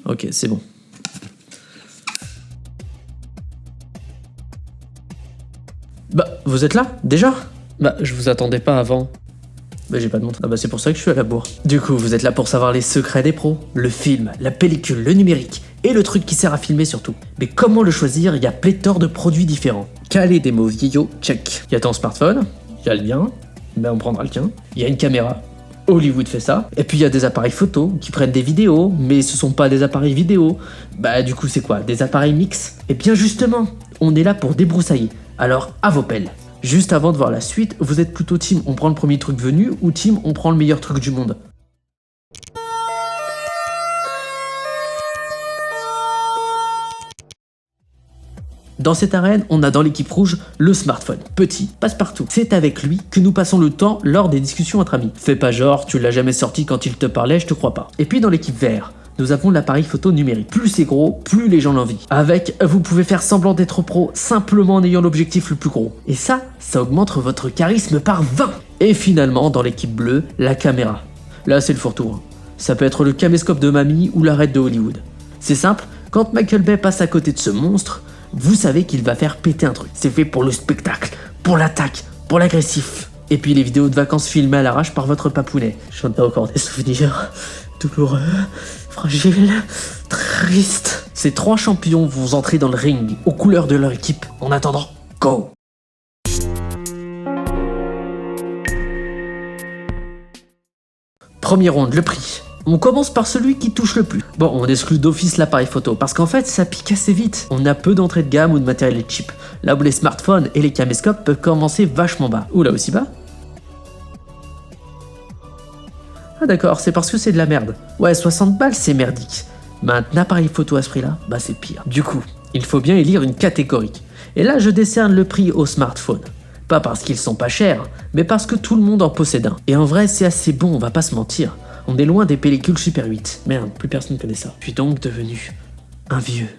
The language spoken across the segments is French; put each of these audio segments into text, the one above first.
Ok, c'est bon. Bah, vous êtes là, déjà? Bah, je vous attendais pas avant. Bah, j'ai pas de montre. Ah bah, c'est pour ça que je suis à la bourre. Du coup, vous êtes là pour savoir les secrets des pros, le film, la pellicule, le numérique, et le truc qui sert à filmer surtout. Mais comment le choisir? Il y a pléthore de produits différents. Caler des mots vieillots, check. Il y a ton smartphone, il y a le mien, ben on prendra le tien. Il y a une caméra, Hollywood fait ça. Et puis il y a des appareils photo qui prennent des vidéos, mais ce sont pas des appareils vidéo. Bah du coup c'est quoi? Des appareils mix? Et bien justement, on est là pour débroussailler. Alors à vos pelles. Juste avant de voir la suite, vous êtes plutôt team on prend le premier truc venu ou team on prend le meilleur truc du monde? Dans cette arène, on a dans l'équipe rouge le smartphone. Petit, passe-partout. C'est avec lui que nous passons le temps lors des discussions entre amis. Fais pas genre, tu l'as jamais sorti quand il te parlait, je te crois pas. Et puis dans l'équipe vert, nous avons l'appareil photo numérique. Plus c'est gros, plus les gens l'envient. Avec, vous pouvez faire semblant d'être pro simplement en ayant l'objectif le plus gros. Et ça augmente votre charisme par 20. Et finalement, dans l'équipe bleue, la caméra. Là, c'est le fourre-tout. Ça peut être le caméscope de mamie ou la Red de Hollywood. C'est simple, quand Michael Bay passe à côté de ce monstre, vous savez qu'il va faire péter un truc. C'est fait pour le spectacle, pour l'attaque, pour l'agressif. Et puis les vidéos de vacances filmées à l'arrache par votre papounet. J'en ai encore des souvenirs douloureux, fragiles, tristes. Ces trois champions vont entrer dans le ring aux couleurs de leur équipe. En attendant, go! Premier round, le prix. On commence par celui qui touche le plus. Bon, on exclut d'office l'appareil photo, parce qu'en fait, ça pique assez vite. On a peu d'entrée de gamme ou de matériel cheap. Là où les smartphones et les caméscopes peuvent commencer vachement bas. Ou là aussi bas. Ah d'accord, c'est parce que c'est de la merde. Ouais, 60 balles, c'est merdique. Mais un appareil photo à ce prix-là, bah c'est pire. Du coup, il faut bien élire une catégorie. Et là, je décerne le prix aux smartphones. Pas parce qu'ils sont pas chers, mais parce que tout le monde en possède un. Et en vrai, c'est assez bon, on va pas se mentir. On est loin des pellicules Super 8. Merde, plus personne connaît ça. Je suis donc devenu un vieux.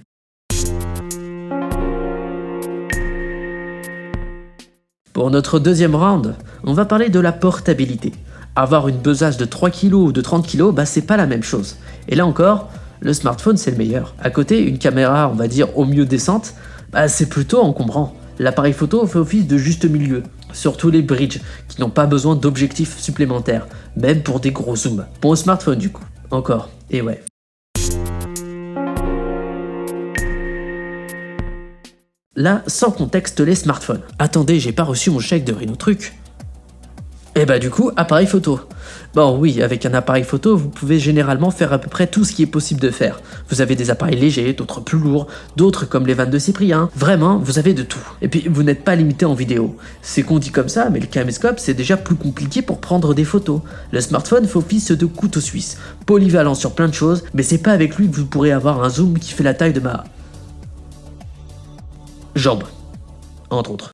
Pour notre deuxième round, on va parler de la portabilité. Avoir une besace de 3 kg ou de 30 kg, bah c'est pas la même chose. Et là encore, le smartphone c'est le meilleur. À côté, une caméra, on va dire au mieux décente, bah c'est plutôt encombrant. L'appareil photo fait office de juste milieu. Surtout les bridges, qui n'ont pas besoin d'objectifs supplémentaires, même pour des gros zooms. Bon, au smartphone du coup, encore, et ouais. Là, sans contexte, les smartphones. Attendez, j'ai pas reçu mon chèque de Rhinotruc. Et bah du coup, appareil photo. Bon oui, avec un appareil photo, vous pouvez généralement faire à peu près tout ce qui est possible de faire. Vous avez des appareils légers, d'autres plus lourds, d'autres comme les vannes de Cyprien. Vraiment, vous avez de tout. Et puis, vous n'êtes pas limité en vidéo. C'est qu'on dit comme ça, mais le caméscope, c'est déjà plus compliqué pour prendre des photos. Le smartphone fait office de couteau suisse. Polyvalent sur plein de choses, mais c'est pas avec lui que vous pourrez avoir un zoom qui fait la taille de ma... jambe. Entre autres.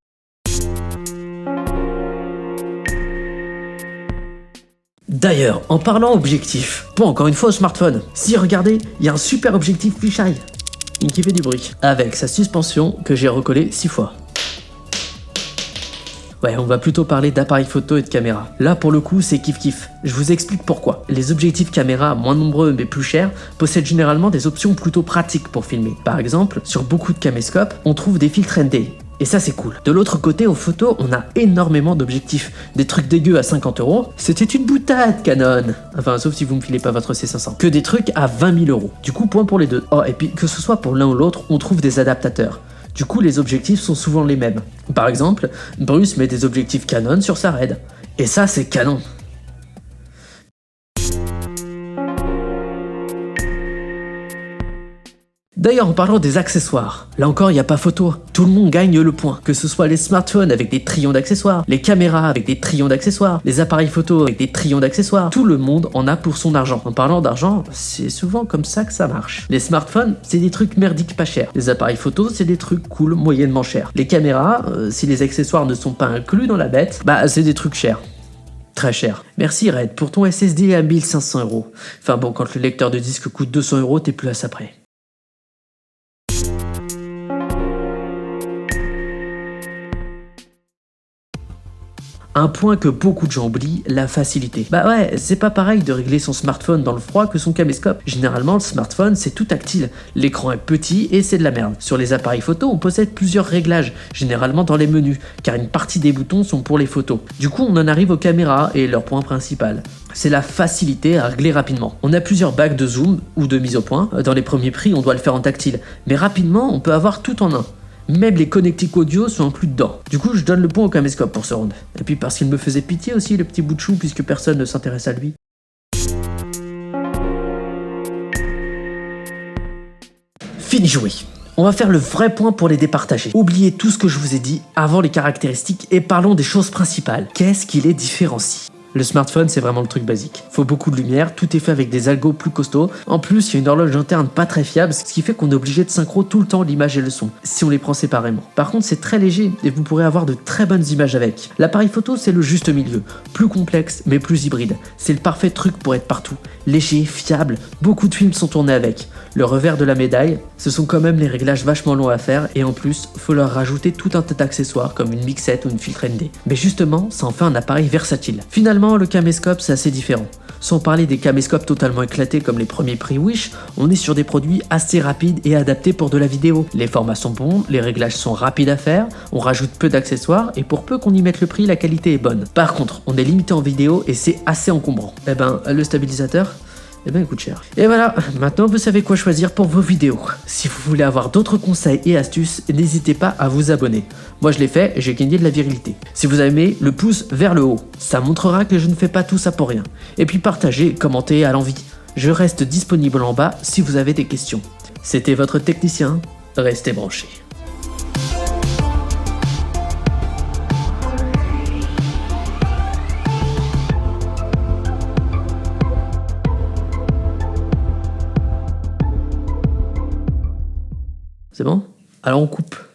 D'ailleurs, en parlant objectif, bon encore une fois au smartphone, si regardez, il y a un super objectif fisheye, qui fait du bruit, avec sa suspension que j'ai recollée 6 fois. Ouais, on va plutôt parler d'appareil photo et de caméra. Là pour le coup c'est kiff-kiff, je vous explique pourquoi. Les objectifs caméra moins nombreux mais plus chers possèdent généralement des options plutôt pratiques pour filmer. Par exemple, sur beaucoup de caméscopes, on trouve des filtres ND. Et ça c'est cool. De l'autre côté, aux photos, on a énormément d'objectifs. Des trucs dégueux à 50 €, c'était une boutade Canon. Enfin, sauf si vous me filez pas votre C500. Que des trucs à 20 000 €. Du coup, point pour les deux. Oh, et puis que ce soit pour l'un ou l'autre, on trouve des adaptateurs. Du coup, les objectifs sont souvent les mêmes. Par exemple, Bruce met des objectifs Canon sur sa Red. Et ça, c'est canon. D'ailleurs, en parlant des accessoires, là encore, il n'y a pas photo. Tout le monde gagne le point. Que ce soit les smartphones avec des trillions d'accessoires, les caméras avec des trillions d'accessoires, les appareils photo avec des trillions d'accessoires, tout le monde en a pour son argent. En parlant d'argent, c'est souvent comme ça que ça marche. Les smartphones, c'est des trucs merdiques pas chers. Les appareils photo, c'est des trucs cool, moyennement chers. Les caméras, si les accessoires ne sont pas inclus dans la bête, bah c'est des trucs chers. Très cher. Merci Red pour ton SSD à 1500 €. Enfin bon, quand le lecteur de disque coûte 200 €, t'es plus à ça près. Un point que beaucoup de gens oublient, la facilité. Bah ouais, c'est pas pareil de régler son smartphone dans le froid que son caméscope. Généralement, le smartphone, c'est tout tactile. L'écran est petit et c'est de la merde. Sur les appareils photo, on possède plusieurs réglages, généralement dans les menus, car une partie des boutons sont pour les photos. Du coup, on en arrive aux caméras et leur point principal. C'est la facilité à régler rapidement. On a plusieurs bacs de zoom ou de mise au point. Dans les premiers prix, on doit le faire en tactile. Mais rapidement, on peut avoir tout en un. Même les connectiques audio sont inclus dedans. Du coup, je donne le point au caméscope pour ce round. Et puis parce qu'il me faisait pitié aussi, le petit bout de chou, puisque personne ne s'intéresse à lui. Fini joué. On va faire le vrai point pour les départager. Oubliez tout ce que je vous ai dit avant les caractéristiques et parlons des choses principales. Qu'est-ce qui les différencie ? Le smartphone, c'est vraiment le truc basique. Faut beaucoup de lumière, tout est fait avec des algos plus costauds. En plus, il y a une horloge interne pas très fiable, ce qui fait qu'on est obligé de synchro tout le temps l'image et le son, si on les prend séparément. Par contre, c'est très léger et vous pourrez avoir de très bonnes images avec. L'appareil photo, c'est le juste milieu. Plus complexe, mais plus hybride. C'est le parfait truc pour être partout. Léger, fiable, beaucoup de films sont tournés avec. Le revers de la médaille, ce sont quand même les réglages vachement longs à faire et en plus, faut leur rajouter tout un tas d'accessoires comme une mixette ou une filtre ND. Mais justement, ça en fait un appareil versatile. Finalement, le caméscope, c'est assez différent. Sans parler des caméscopes totalement éclatés comme les premiers prix Wish, on est sur des produits assez rapides et adaptés pour de la vidéo. Les formats sont bons, les réglages sont rapides à faire, on rajoute peu d'accessoires et pour peu qu'on y mette le prix, la qualité est bonne. Par contre, on est limité en vidéo et c'est assez encombrant. Eh ben, le stabilisateur, eh ben, il coûte cher. Et voilà, maintenant vous savez quoi choisir pour vos vidéos. Si vous voulez avoir d'autres conseils et astuces, n'hésitez pas à vous abonner. Moi je l'ai fait et j'ai gagné de la virilité. Si vous avez aimé, le pouce vers le haut. Ça montrera que je ne fais pas tout ça pour rien. Et puis partagez, commentez à l'envie. Je reste disponible en bas si vous avez des questions. C'était votre technicien, restez branchés. C'est bon? Alors on coupe.